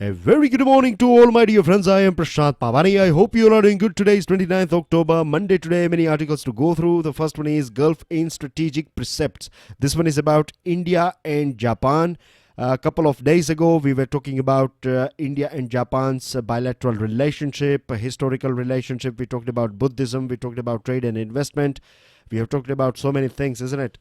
A very good morning to all my dear friends. I am Prashant Pavani. I hope you all are doing good. Today is 29th October, Monday today. Many articles to go through. The first one is Gulf in Strategic Precepts. This one is about India and Japan. A couple of days ago, we were talking about India and Japan's bilateral relationship, a historical relationship. We talked about Buddhism. We talked about trade and investment. We have talked about so many things, isn't it?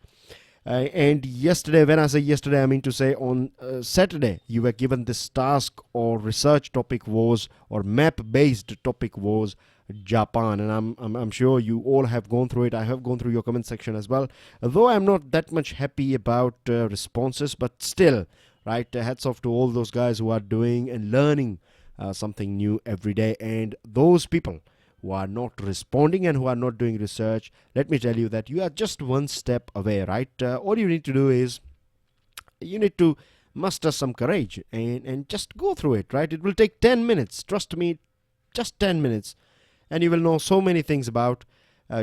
And yesterday, when I say yesterday, I mean to say on Saturday, you were given this task or research topic was, or map-based topic was Japan. And I'm sure you all have gone through it. I have gone through your comment section as well. Though I'm not that much happy about responses, but still, right, hats off to all those guys who are doing and learning something new every day. And those people who are not responding and who are not doing research, let me tell you that you are just one step away, right? All you need to do is you need to muster some courage and just go through it, right? It will take 10 minutes. Trust me, just 10 minutes. And you will know so many things about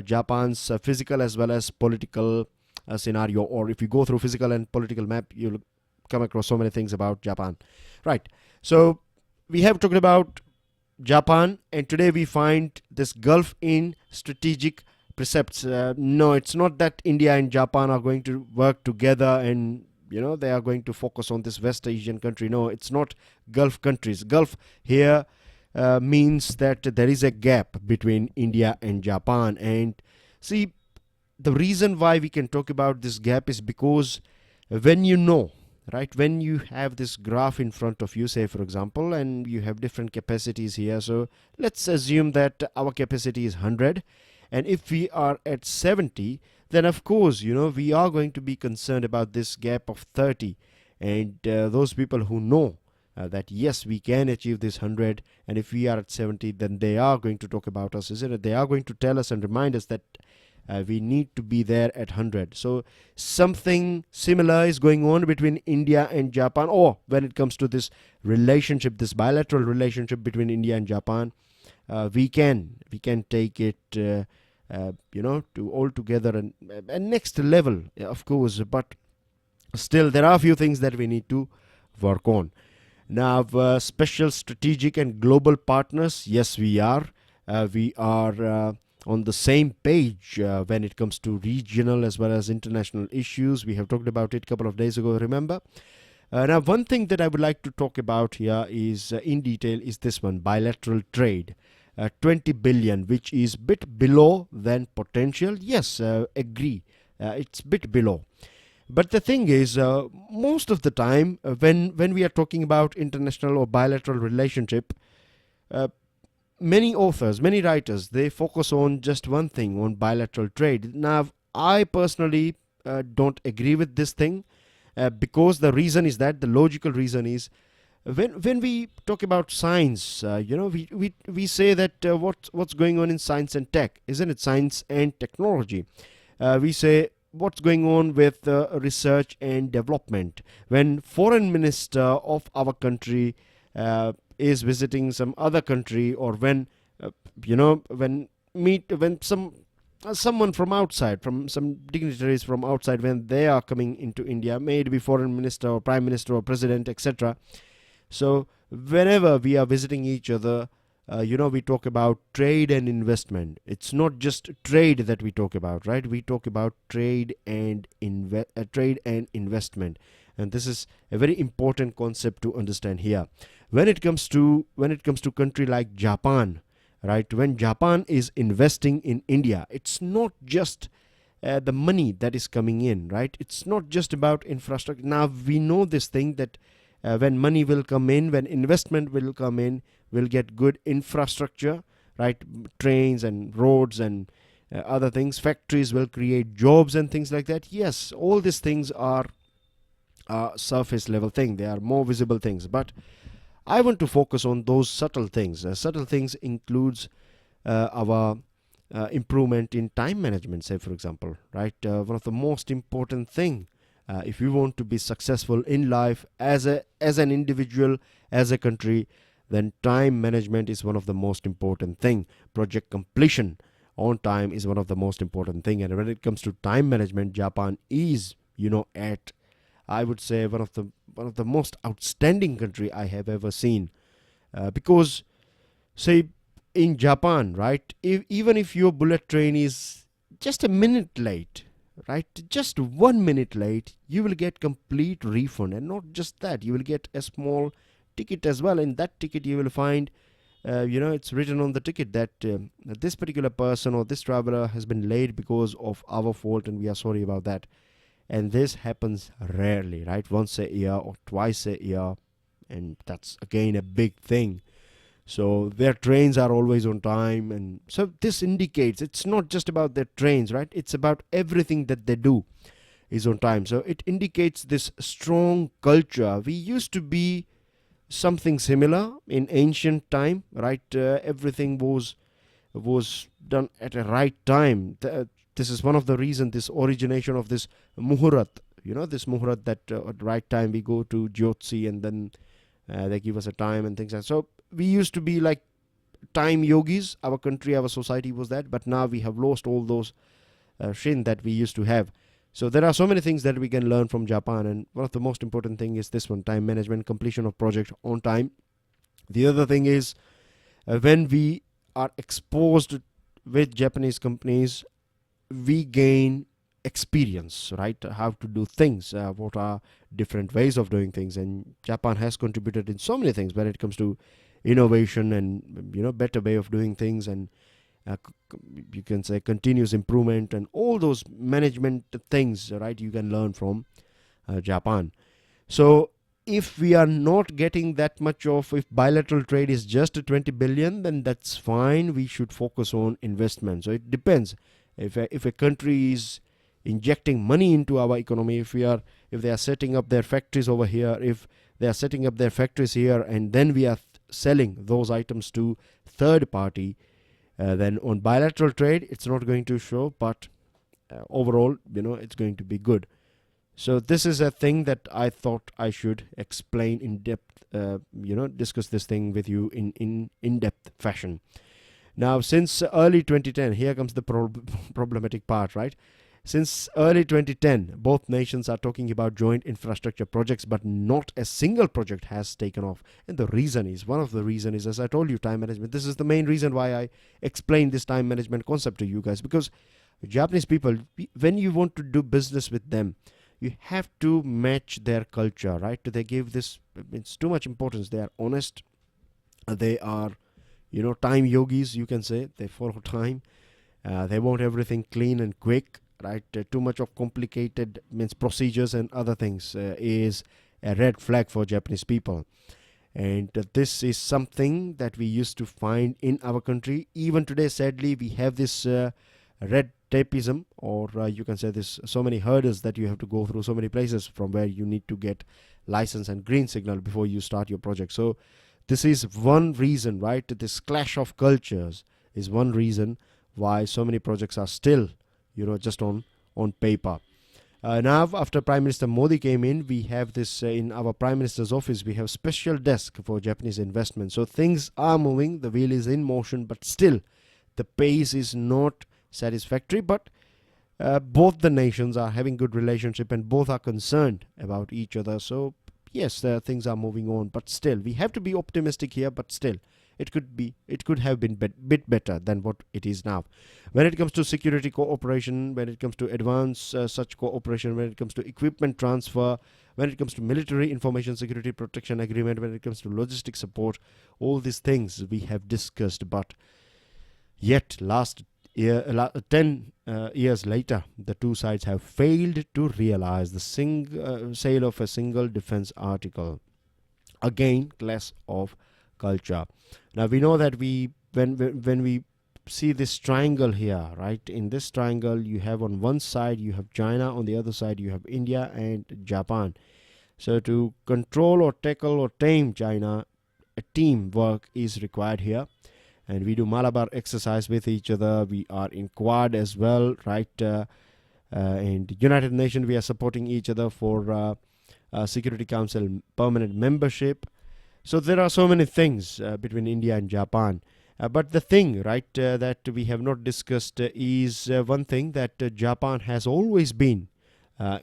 Japan's physical as well as political scenario. Or if you go through physical and political map, you'll come across so many things about Japan. Right. So we have talked about Japan, and today we find this Gulf in Strategic Precepts. No, it's not that India and Japan are going to work together and they are going to focus on this West Asian country. No, it's not Gulf countries. Gulf here means that there is a gap between India and Japan. And see, the reason why we can talk about this gap is because when right, when you have this graph in front of you, say for example, and you have different capacities here. So let's assume that our capacity is 100, and if we are at 70, then of course we are going to be concerned about this gap of 30. And those people who know that yes, we can achieve this 100, and if we are at 70, then they are going to talk about us, isn't it? They are going to tell us and remind us that we need to be there at 100. So something similar is going on between India and Japan, or when it comes to this relationship, this bilateral relationship between India and Japan, we can take it to all together and next level, of course. But still, there are a few things that we need to work on. Now, special strategic and global partners, yes, we are. We are on the same page when it comes to regional as well as international issues. We have talked about it a couple of days ago, remember? Now, one thing that I would like to talk about here is in detail is this one, bilateral trade. 20 billion, which is bit below than potential. Yes, agree. It's bit below. But the thing is, most of the time, when we are talking about international or bilateral relationship, many authors, many writers, they focus on just one thing, on bilateral trade. Now, I personally don't agree with this thing because the reason is that the logical reason is when we talk about science, we say that what's going on in science and tech, isn't it? Science and technology. We say what's going on with research and development. When foreign minister of our country is visiting some other country, or when someone from outside, from some dignitaries from outside, when they are coming into India, may it be foreign minister or prime minister or president, etc. So whenever we are visiting each other, we talk about trade and investment. It's not just trade that we talk about, right? We talk about trade and investment, and this is a very important concept to understand here. When it comes to country like Japan, right? When Japan is investing in India, it's not just the money that is coming in, right? It's not just about infrastructure. Now we know this thing that when money will come in, when investment will come in, we'll get good infrastructure, right? Trains and roads and other things. Factories will create jobs and things like that. Yes, all these things are surface level thing. They are more visible things. But I want to focus on those subtle things. Subtle things includes our improvement in time management, say for example, right? One of the most important thing if we want to be successful in life as an individual, as a country, then time management is one of the most important thing. Project completion on time is one of the most important thing. And when it comes to time management, Japan is at I would say one of the most outstanding country I have ever seen. Because say in Japan, right? Even if your bullet train is just a minute late, right? Just 1 minute late, you will get complete refund, and not just that, you will get a small ticket as well. In that ticket, you will find, it's written on the ticket that this particular person or this traveler has been late because of our fault, and we are sorry about that. And this happens rarely, right? Once a year or twice a year, and that's again a big thing. So their trains are always on time, and so this indicates it's not just about their trains, right? It's about everything that they do is on time. So it indicates this strong culture. We used to be something similar in ancient time, right? Everything was done at a right time. This is one of the reasons, this origination of this muhurat, this muhurat, that at right time we go to Jyotsi, and then they give us a time and things like that. So we used to be like time yogis. Our country, our society was that, but now we have lost all those shin that we used to have. So there are so many things that we can learn from Japan, and one of the most important thing is this one: time management, completion of project on time. The other thing is, when we are exposed with Japanese companies, we gain experience, right? How to do things, what are different ways of doing things. And Japan has contributed in so many things when it comes to innovation and better way of doing things, and you can say continuous improvement and all those management things, right? You can learn from Japan. So if we are not getting that much of, if bilateral trade is just 20 billion, then that's fine. We should focus on investment. So it depends. If a country is injecting money into our economy, if they are setting up their factories over here, if they are setting up their factories here, and then we are selling those items to third party, then on bilateral trade it's not going to show, but overall it's going to be good. So this is a thing that I thought I should explain in depth, discuss this thing with you in depth fashion. Now, since early 2010, here comes the problematic part, right? Since early 2010, both nations are talking about joint infrastructure projects, but not a single project has taken off. And one of the reason is, as I told you, time management. This is the main reason why I explained this time management concept to you guys, because Japanese people, when you want to do business with them, you have to match their culture, right? They give this, it's too much importance. They are honest. They are, time yogis, you can say. They follow time. They want everything clean and quick, right? Too much of complicated means procedures and other things is a red flag for Japanese people. And this is something that we used to find in our country. Even today, sadly, we have this red tapeism, or you can say this, so many hurdles that you have to go through, so many places from where you need to get license and green signal before you start your project. So this is one reason, right? This clash of cultures is one reason why so many projects are still, just on paper. Now, after Prime Minister Modi came in, we have this in our Prime Minister's office, we have special desk for Japanese investment. So things are moving, the wheel is in motion, but still the pace is not satisfactory. But both the nations are having good relationship, and both are concerned about each other. So yes, things are moving on, but still we have to be optimistic here. But still, it could have been bit better than what it is now. When it comes to security cooperation, when it comes to advanced such cooperation, when it comes to equipment transfer, when it comes to military information security protection agreement, when it comes to logistic support, all these things we have discussed. But yet last year, 10 years later, the two sides have failed to realize the sale of a single defense article. Again, clash of culture. Now we know that when we see this triangle here, right? In this triangle, you have on one side you have China, on the other side you have India and Japan. So to control or tackle or tame China, a teamwork is required here. And we do Malabar exercise with each other. We are in Quad as well, right? And United Nations, we are supporting each other for Security Council permanent membership. So there are so many things between India and Japan. But the thing, right, that we have not discussed is one thing, that Japan has always been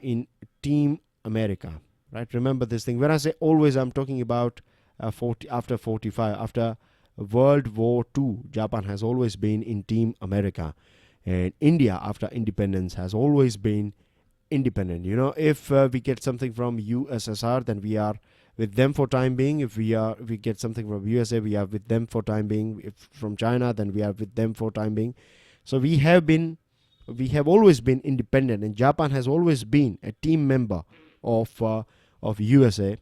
in team America, right? Remember this thing. When I say always, I'm talking about after 45, after World War II, Japan has always been in Team America, and India after independence has always been independent. If we get something from USSR, then we are with them for time being. If we get something from USA, we are with them for time being. If from China, then we are with them for time being. So we have always been independent, and Japan has always been a team member of USA.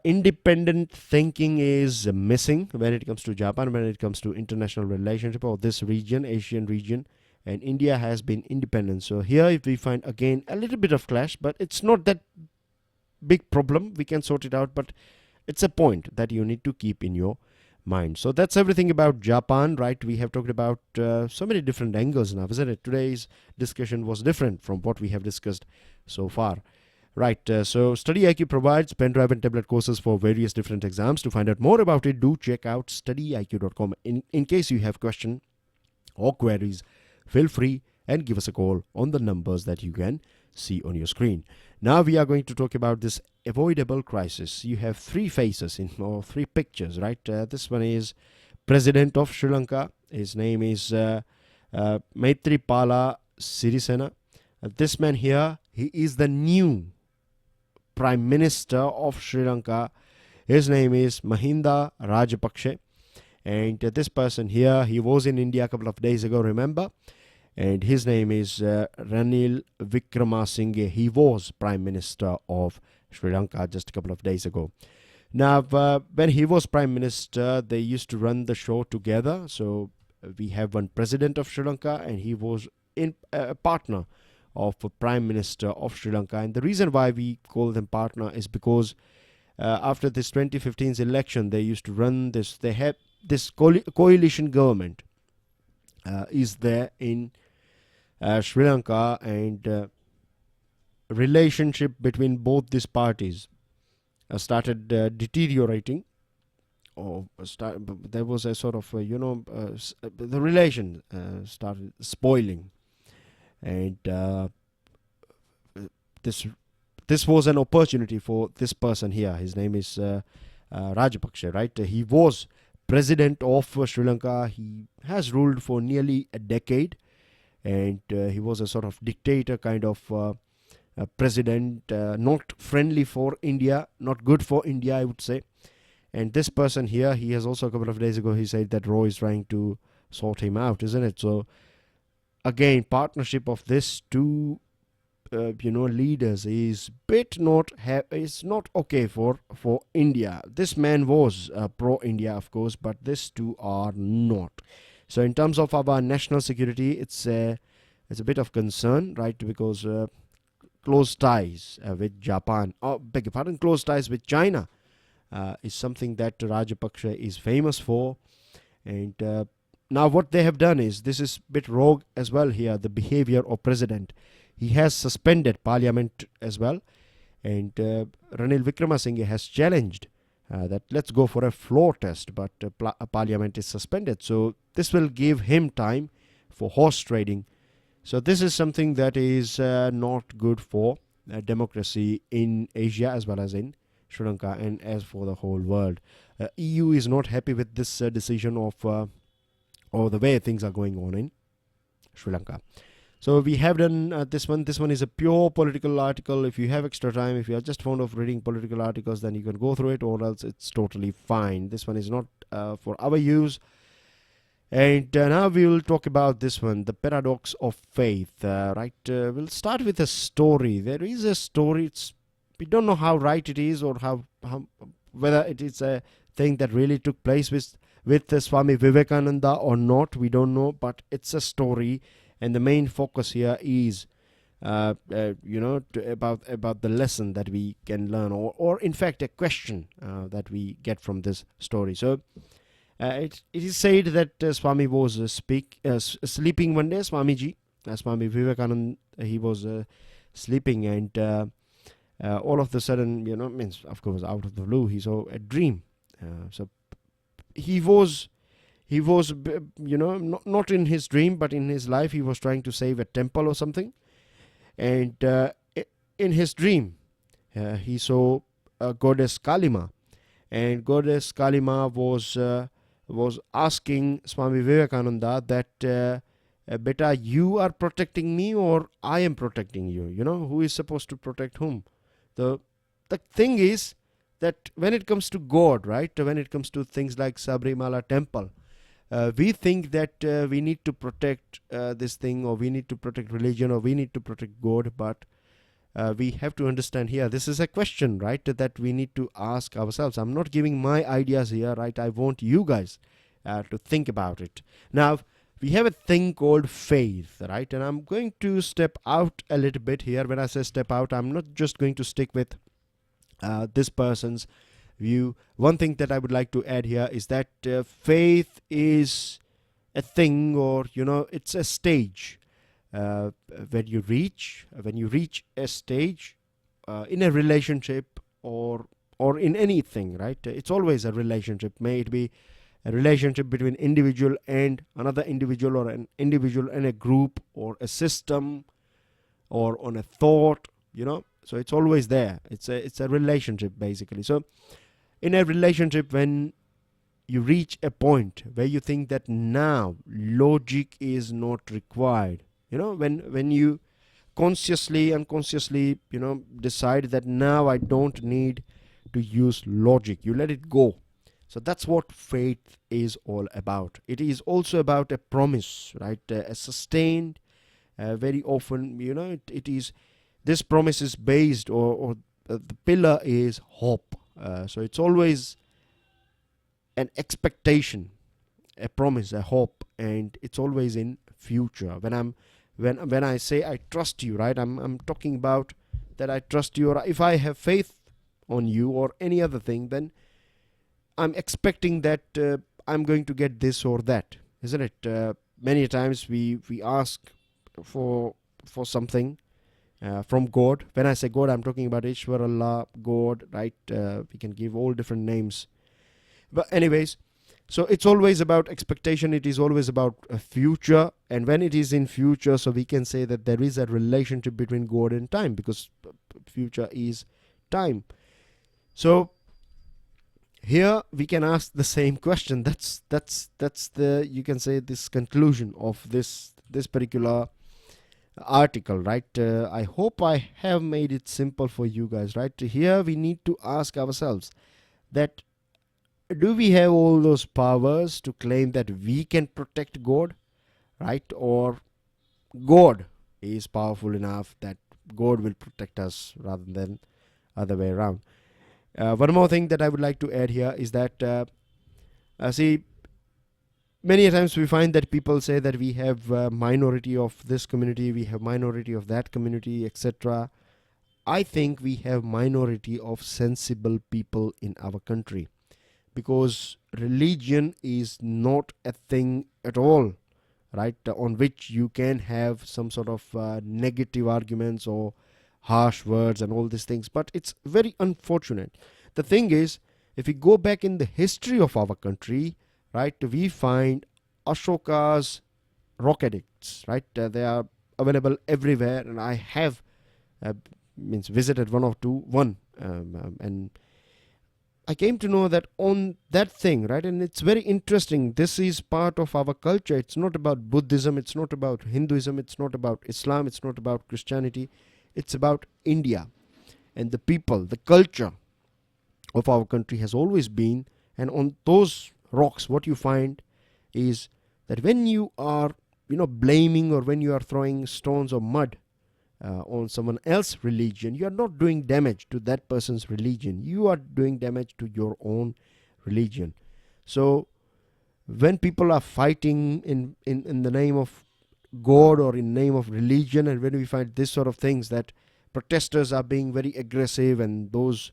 Independent thinking is missing when it comes to Japan, when it comes to international relationship or this region, Asian region, and India has been independent. So here if we find again a little bit of clash, but it's not that big problem. We can sort it out, but it's a point that you need to keep in your mind. So that's everything about Japan, right? We have talked about so many different angles now, isn't it? Today's discussion was different from what we have discussed so far. Right, so StudyIQ provides pen drive and tablet courses for various different exams. To find out more about it, do check out studyiq.com. In case you have questions or queries, feel free and give us a call on the numbers that you can see on your screen. Now we are going to talk about this avoidable crisis. You have three faces or three pictures, right? This one is President of Sri Lanka. His name is Maithripala Sirisena. This man here, he is the new Prime Minister of Sri Lanka. His name is Mahinda Rajapaksa. And this person here, he was in India a couple of days ago, remember? And his name is Ranil Wickremesinghe. He was Prime Minister of Sri Lanka just a couple of days ago. Now, when he was Prime Minister, they used to run the show together. So we have one President of Sri Lanka, and he was a partner of a Prime Minister of Sri Lanka. And the reason why we call them partner is because after this 2015 election, they used to run this. They had this coalition government is there in Sri Lanka, and relationship between both these parties started deteriorating. There was a sort of the relation started spoiling, and this was an opportunity for this person here. His name is Rajapaksa, right? He was president of Sri Lanka. He has ruled for nearly a decade, and he was a sort of dictator kind of president, not friendly for India, not good for India, I would say. And this person here, he has also a couple of days ago, he said that Roy is trying to sort him out, isn't it? So again, partnership of this two leaders is not okay for India. This man was pro-India, of course, but these two are not. So in terms of our national security, it's a bit of concern, right? Because close ties with Japan, close ties with China is something that Rajapaksa is famous for. And now what they have done is, this is a bit rogue as well here, the behavior of president. He has suspended parliament as well, and Ranil Wickremesinghe has challenged that let's go for a floor test, but parliament is suspended. So this will give him time for horse trading. So this is something that is not good for democracy in Asia as well as in Sri Lanka and as for the whole world. EU is not happy with this decision of or the way things are going on in Sri Lanka. So we have done this one. This one is a pure political article. If you have extra time, if you are just fond of reading political articles, then you can go through it, or else it's totally fine. This one is not for our use. And now we will talk about this one, the paradox of faith. Right? We'll start with a story. There is a story. We don't know how right it is, or how whether it is a thing that really took place with Swami Vivekananda or not. We don't know, but it's a story. And the main focus here is, about the lesson that we can learn, or in fact a question that we get from this story. So it is said that Swami was sleeping one day. Swami Vivekananda, he was sleeping, and all of a sudden, means of course out of the blue, he saw a dream. So he was not in his dream, but in his life, he was trying to save a temple or something. And in his dream, he saw goddess Kalima, and goddess Kalima was asking Swami Vivekananda that, beta, you are protecting me or I am protecting you? Who is supposed to protect whom? The thing is that when it comes to God, right, when it comes to things like Sabrimala temple, we think that we need to protect this thing, or we need to protect religion, or we need to protect God, but we have to understand here, this is a question, right, that we need to ask ourselves. I'm not giving my ideas here, right? I want you guys to think about it. Now, we have a thing called faith, right? And I'm going to step out a little bit here. When I say step out, I'm not just going to stick with this person's view. One thing that I would like to add here is that faith is a thing, or it's a stage. When you reach a stage in a relationship, or in anything, right? It's always a relationship. May it be a relationship between individual and another individual, or an individual and a group, or a system, or on a thought, so it's always there. It's a relationship, basically. So in a relationship, when you reach a point where you think that now logic is not required, when you consciously, unconsciously, decide that now I don't need to use logic, you let it go. So that's what faith is all about. It is also about a promise, right? A sustained, very often, it is, this promise is based, or the pillar is hope. So it's always an expectation, a promise, a hope, and it's always in future. When I say I trust you, right, I'm talking about that I trust you, or if I have faith on you or any other thing, then I'm expecting that I'm going to get this or that, isn't it? Many times we ask for something from God. When I say God, I'm talking about Ishwar, Allah, God, right? We can give all different names. But anyways, so it's always about expectation. It is always about a future. And when it is in future, so we can say that there is a relationship between God and time, because future is time. So here we can ask the same question. That's the, you can say, this conclusion of this particular article, right? I hope I have made it simple for you guys, right? Here we need to ask ourselves that, do we have all those powers to claim that we can protect God, right? Or God is powerful enough that God will protect us rather than other way around. One more thing that I would like to add here is that, see, many times we find that people say that we have minority of this community, we have minority of that community, etc. I think we have minority of sensible people in our country, because religion is not a thing at all, right, on which you can have some sort of negative arguments or harsh words and all these things. But it's very unfortunate. The thing is, if we go back in the history of our country, right, we find Ashoka's rock edicts, right? They are available everywhere, and I have visited one, and I came to know that on that thing, right? And it's very interesting. This is part of our culture. It's not about Buddhism. It's not about Hinduism. It's not about Islam. It's not about Christianity. It's about India. And the people, the culture of our country has always been. And on those rocks, what you find is that when you are, blaming, or when you are throwing stones or mud on someone else's religion, you are not doing damage to that person's religion. You are doing damage to your own religion. So when people are fighting in the name of God or in the name of religion, and when we find this sort of things, that protesters are being very aggressive, and those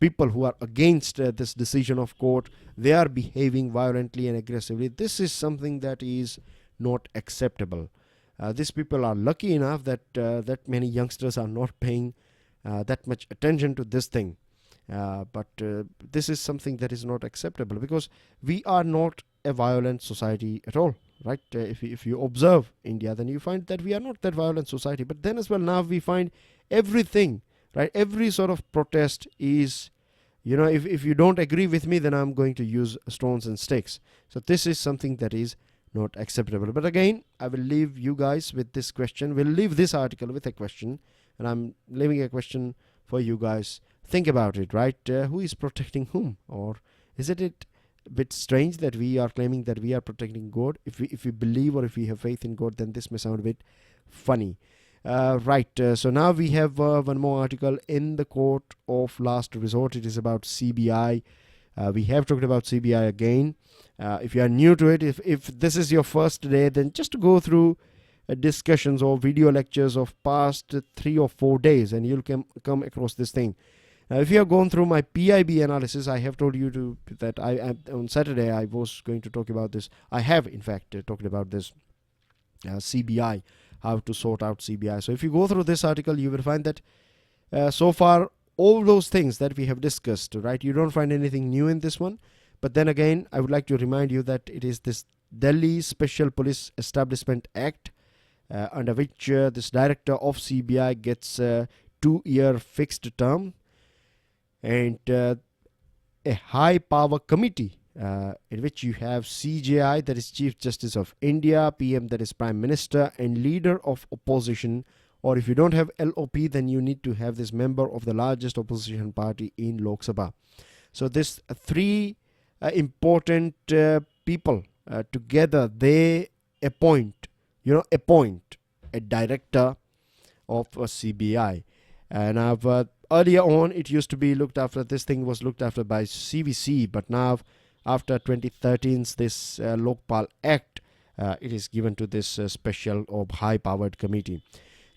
people who are against this decision of court, they are behaving violently and aggressively, this is something that is not acceptable. These people are lucky enough that many youngsters are not paying that much attention to this thing. But this is something that is not acceptable, because we are not a violent society at all. right? If you observe India, then you find that we are not that violent society. But then as well, now we find everything, right? Every sort of protest is, if you don't agree with me, then I'm going to use stones and sticks. So this is something that is not acceptable. But again, I will leave you guys with this question. We'll leave this article with a question, and I'm leaving a question for you guys. Think about it, right? Who is protecting whom? Or isn't it a bit strange that we are claiming that we are protecting God? If we believe or if we have faith in God, then this may sound a bit funny. So now we have one more article in the court of last resort. It is about CBI. We have talked about CBI again. If you are new to it, if this is your first day, then just to go through discussions or video lectures of past 3 or 4 days, and you'll come across this thing. Now, if you have gone through my PIB analysis, I have told you that on Saturday I was going to talk about this. I have in fact talked about this CBI, how to sort out CBI. So if you go through this article, you will find that so far all those things that we have discussed, right? You don't find anything new in this one. But then again, I would like to remind you that it is this Delhi Special Police Establishment Act, under which this director of CBI gets a 2-year fixed term, and a high power committee in which you have CJI, that is Chief Justice of India, PM, that is Prime Minister, and leader of opposition. Or if you don't have LOP, then you need to have this member of the largest opposition party in Lok Sabha. So this three important people together, they appoint a director of a CBI. And earlier on, it used to be looked after, this thing was looked after by CVC, but now after 2013's this Lokpal Act, it is given to this special or high-powered committee.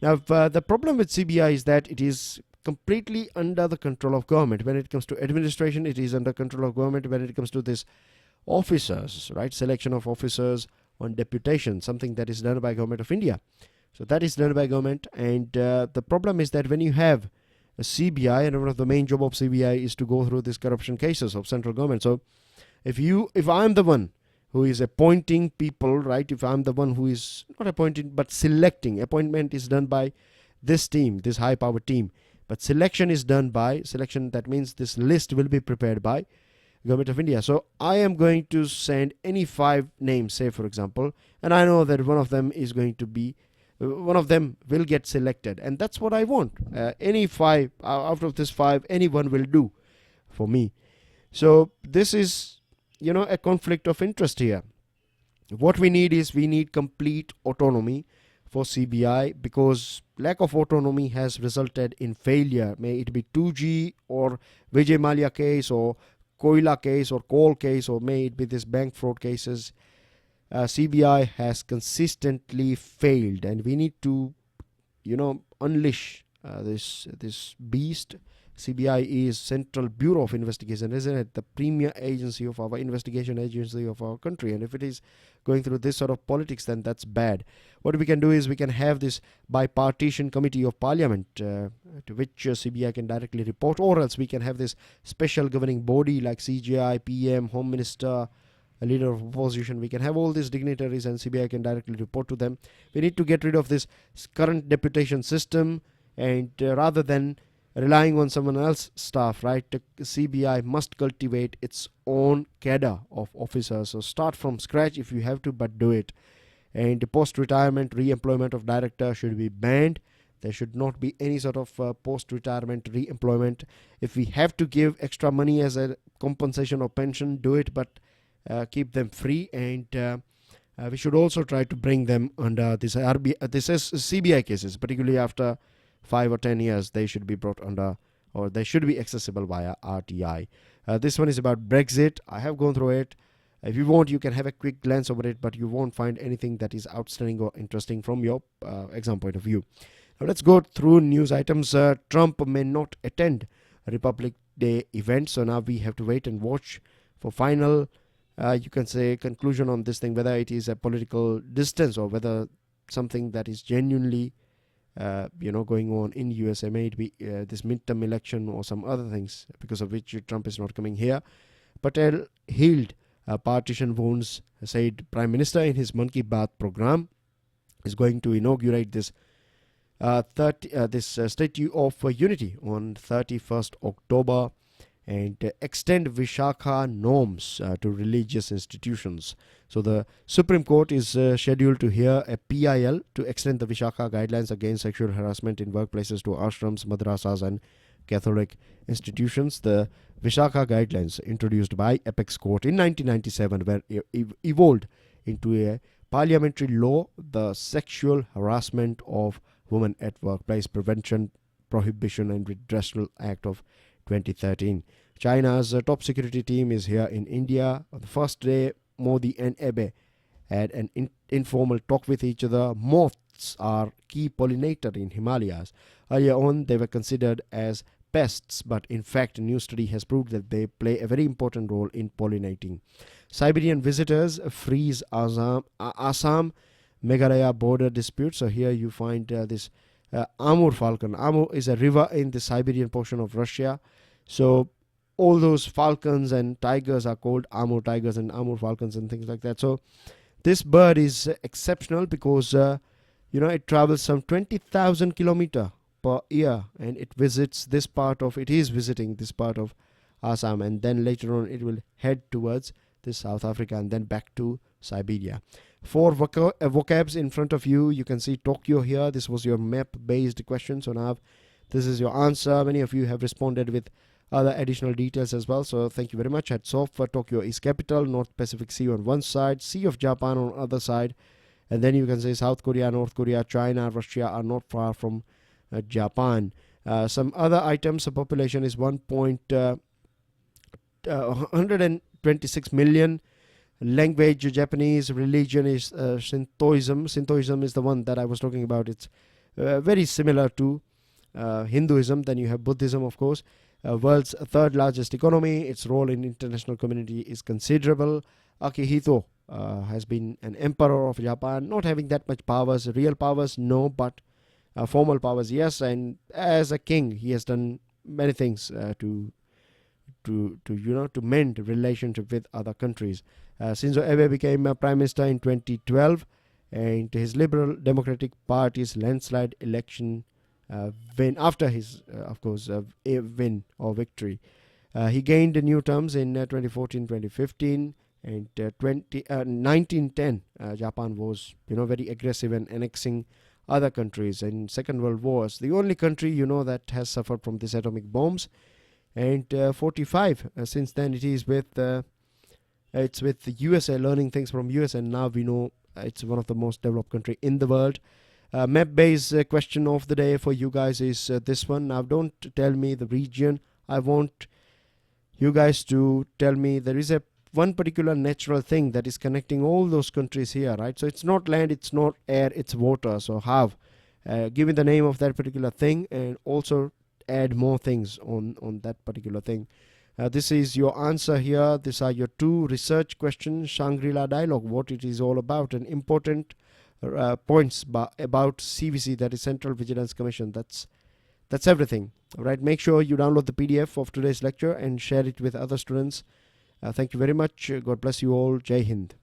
Now, the problem with CBI is that it is completely under the control of government. When it comes to administration, it is under control of government. When it comes to this officers, right, selection of officers on deputation, something that is done by Government of India. So that is done by government, and the problem is that when you have a CBI, and one of the main job of CBI is to go through these corruption cases of central government. So if I'm the one who is appointing people, right, if I'm the one who is not appointing but selecting, appointment is done by this team, this high power team, but selection is done by selection, that means this list will be prepared by Government of India. So I am going to send any 5 names, say for example, and I know that one of them will get selected, and that's what I want. Any 5 out of this 5, anyone will do for me. So this is a conflict of interest here. What we need complete autonomy for CBI, because lack of autonomy has resulted in failure. May it be 2G or Vijay Mallya case or Koila case or coal case, or may it be this bank fraud cases. CBI has consistently failed, and we need to unleash this beast. CBI is Central Bureau of Investigation, isn't it? The premier agency of our investigation agency of our country. And if it is going through this sort of politics, then that's bad. What we can do is we can have this bipartisan committee of parliament to which CBI can directly report, or else we can have this special governing body like CJI, PM, Home Minister, a leader of opposition. We can have all these dignitaries and CBI can directly report to them. We need to get rid of this current deputation system, and rather than relying on someone else's staff, right, CBI must cultivate its own cadre of officers. So start from scratch if you have to, but do it. And post-retirement re-employment of director should be banned. There should not be any sort of post-retirement re-employment. If we have to give extra money as a compensation or pension, do it, but keep them free. And we should also try to bring them under this CBI cases, particularly after 5 or 10 years, they should be brought under, or they should be accessible via RTI. This one is about Brexit. I have gone through it. If you want, you can have a quick glance over it, but you won't find anything that is outstanding or interesting from your exam point of view. Now let's go through news items. Trump may not attend a Republic Day event, so now we have to wait and watch for final, you can say, conclusion on this thing, whether it is a political distance or whether something that is genuinely going on in USA. May it be this midterm election or some other things because of which Trump is not coming here. Patel hailed Partition wounds, said Prime Minister in his Mann Ki Baat program. Is going to inaugurate this Statue of Unity on 31st October and extend Vishakha norms to religious institutions. So the Supreme Court is scheduled to hear a PIL to extend the Vishakha guidelines against sexual harassment in workplaces to ashrams, madrasas and Catholic institutions. The Vishakha guidelines, introduced by Apex Court in 1997, were evolved into a parliamentary law, the Sexual Harassment of Women at Workplace Prevention, Prohibition and Redressal Act of 2013. China's top security team is here in India. On the first day, Modi and Abe had an informal talk with each other. Moths are key pollinator in Himalayas. Earlier on, they were considered as pests, but in fact, a new study has proved that they play a very important role in pollinating. Siberian visitors freeze Assam Meghalaya border dispute. So here you find this Amur falcon. Amur is a river in the Siberian portion of Russia. So all those falcons and tigers are called Amur tigers and Amur falcons and things like that. So this bird is exceptional because it travels some 20,000 kilometers per year, and it is visiting this part of Assam, and then later on it will head towards South Africa and then back to Siberia. 4 vocabs in front of you. You can see Tokyo here. This was your map based question, so now this is your answer. Many of you have responded with other additional details as well, so thank you very much. Hats off. Tokyo is capital, North Pacific Sea on one side, Sea of Japan on other side, and then you can say South Korea, North Korea, China, Russia are not far from Japan. Some other items. The population is 126 million. Language Japanese. Religion is Shintoism. Shintoism is the one that I was talking about. It's very similar to Hinduism. Then you have Buddhism, of course. World's third largest economy. Its role in international community is considerable. Akihito has been an emperor of Japan, not having that much powers. Real powers, no, but formal powers, yes. And as a king, he has done many things to mend relationship with other countries. Shinzo Abe became Prime Minister in 2012, and his Liberal Democratic Party's landslide election win after his, win or victory. He gained new terms in 2014-2015, and 1910 Japan was very aggressive and annexing other countries in Second World Wars. The only country that has suffered from these atomic bombs. And 45 since then it's with the USA, learning things from US, and now we know it's one of the most developed country in the world. Map based question of the day for you guys is this one. Now don't tell me the region. I want you guys to tell me there is one particular natural thing that is connecting all those countries here, right? So it's not land, it's not air, it's water. So give me the name of that particular thing, and also add more things on that particular thing. This is your answer here. These are your 2 research questions. Shangri-La Dialogue, what it is all about, and important points about CVC, that is Central Vigilance Commission. That's everything. All right, make sure you download the PDF of today's lecture and share it with other students. Thank you very much. God bless you all. Jai Hind.